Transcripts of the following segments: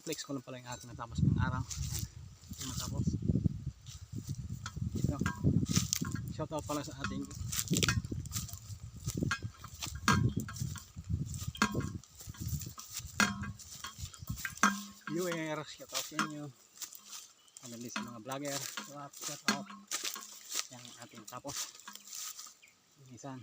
flex ko lang pala yung ating natapos ng araw. Yung natapos ito, shout out pala sa ating viewers, shout out sa inyo, maganda sa mga vlogger, shout out yung ating tapos linisan.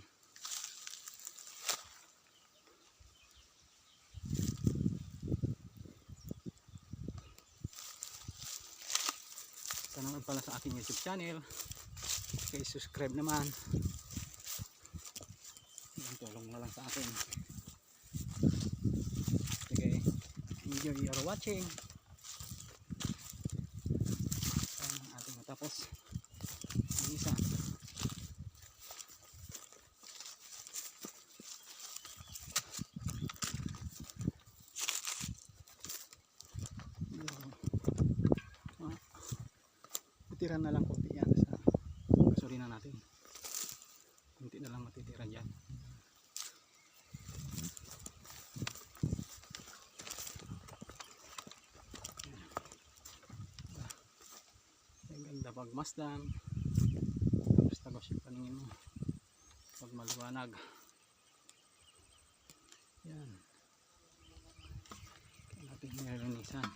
Salamat pala sa aking YouTube channel. Okay, subscribe naman. Ang tulong na lang sa akin. Okay, enjoy your watching. Ang ating matapos linisan. Titira na lang konti yan sa gasolina natin, konti na lang matitira dyan. Ang ganda pag masdan, tapos tagos yung paningin mo pag maliwanag. Yan ang ating nilinisan,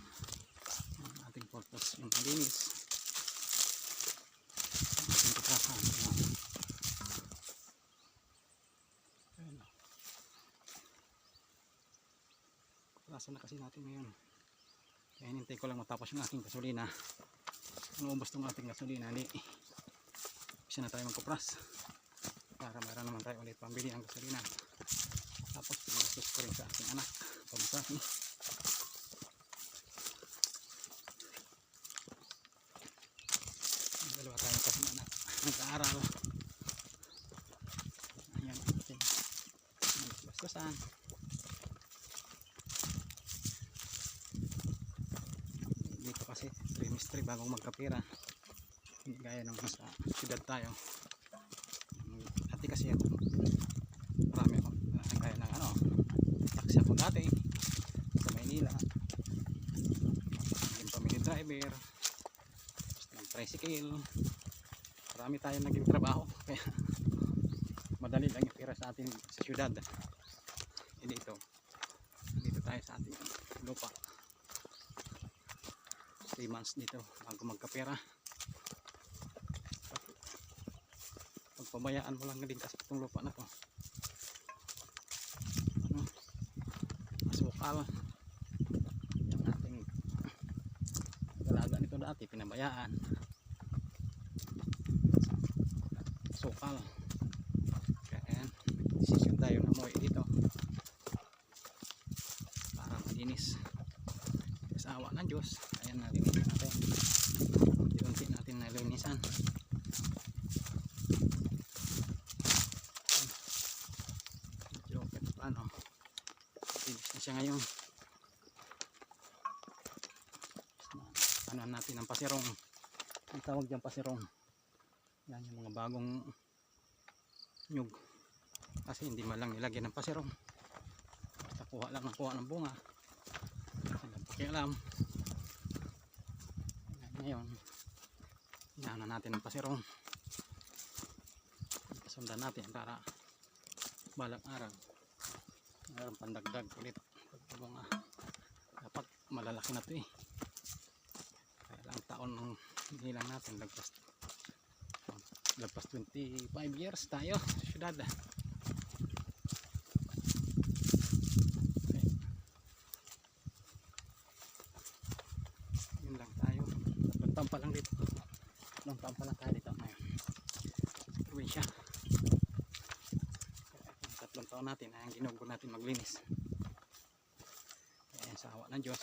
ang ating purpose yung malinis. Rasa na kasi natin ngayon, kaya hinintay ko lang matapos yung aking gasolina. Kung ubos itong ating gasolina, isa na tayo magkupras para meron naman tayo ulit pambili ang gasolina. Tapos pinasus ko rin sa aking anak pamasahe. Dalawa tayo kasi anak nag-aaral. Ayan ang ating bastasan. Dito kasi trimestre bagong magkapira, hindi gaya nung sa siyudad tayo. Dati kasi ako marami ako gaya ng taxi ako dati sa Maynila, yung family driver, ng tricycle, marami tayong naging trabaho kaya madali lang yung pira sa atin sa siyudad. Dito tayo sa ating lupa, 3 months dito bago magkapera. Pagpabayaan mo lang din kasi itong lupa na to, masukal yung ating dalaga nito dati, pinabayaan, sukal. Kaya decision tayo na umuwi dito para malinis sa awa ng Diyos. Ayan, nalinisan natin, unti-unti natin nalinisan. Medyo paano linis na siya ngayon. Ano natin ang pasirong, ang tawag dyan pasirong, yan yung mga bagong nyug, kasi hindi malang nilagyan ng pasirong, basta kuha lang ng bunga, pakialam. Ngayon inaana natin ng pasirong, pasundan natin para balang araw mayroong pandagdag ulit bunga. Dapat malalaki na ito kaya lang taon hindi lang natin lagpas 25 years tayo sa syudad. Yun lang tayo, tatlong pa lang dito, tatlong taon pa lang tayo dito ngayon sa probinsya. Tatlong taon natin ay ang ginugo natin maglinis. Kaya sa awa ng Diyos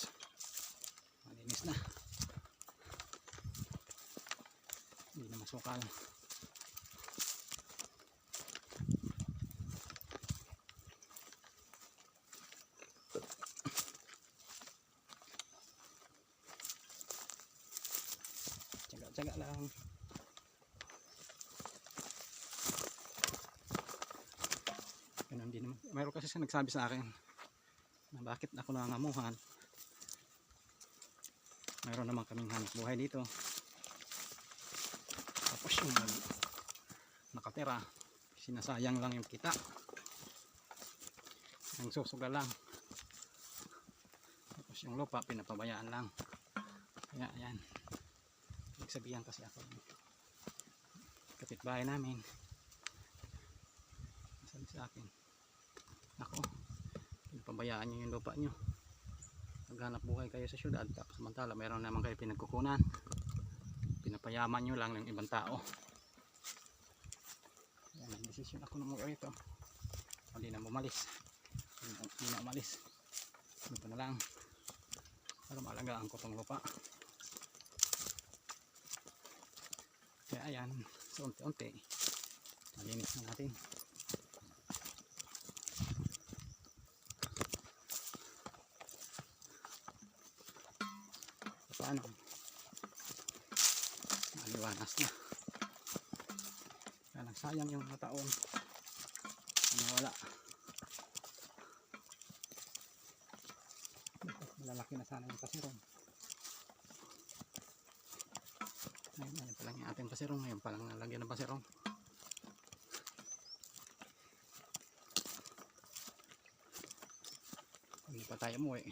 malinis na, hindi na masukal. Tsaga lang. Ganun din naman. Mayroon kasi siya nagsabi sa akin na bakit ako nangangamuhan. Meron naman kaming hanap buhay dito. Tapos yung nakatira, sinasayang lang yung kita. Ang susugal lang. Tapos yung lupa, pinapabayaan lang. Kaya ayan. Nagsabihan kasi ako. Kapitbahay namin. Sabi sa akin, ako, pinapabayaan nyo yung lupa nyo. Maghanap buhay kayo sa syudad, tapos samantala mayroon naman kayo pinagkukunan. Pinapayaman nyo lang ng ibang tao. Yan, desisyon ako na mga rito. Hindi na bumalis. Hindi na umalis. Ito na lang. Para maalagaan ko itong lupa. Kaya ayan, so unti-unti malinis na natin. Paano? Maliwanas na. Kaya nagsayang yung mga taon. Nawala. Malalaki na sana yung pasirong. Ayun pa lang yung ating pasirong. Ngayon pa lang nalagyan ng pasirong. Hindi pa tayo umuwi.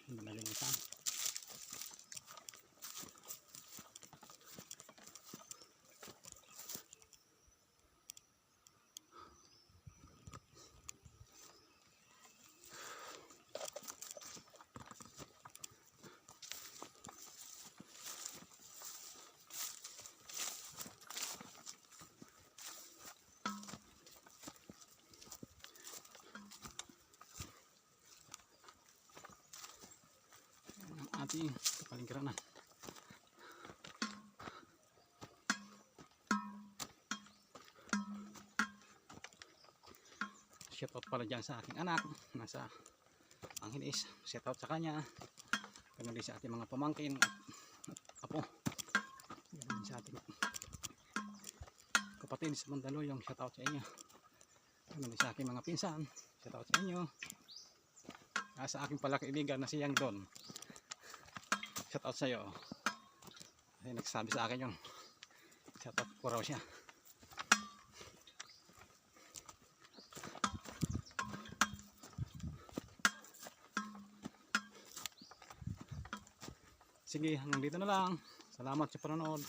Hindi malinisan. Ating kapalingkiranan. Shoutout pala dyan sa aking anak nasa Angeles. Shoutout sa kanya. Ganun din sa ating mga pamangkin at apo. Ganun din sa ating kapatid sa Mandaluyong. Shoutout sa inyo. Ganun din sa aking mga pinsan. Shoutout sa inyo. Sa aking pala kaibigan na siyang Don. Shoutout sa iyo. Kasi nagsabi sa akin yun. Shoutout ko raw siya. Sige, hanggang dito na lang. Salamat sa panonood.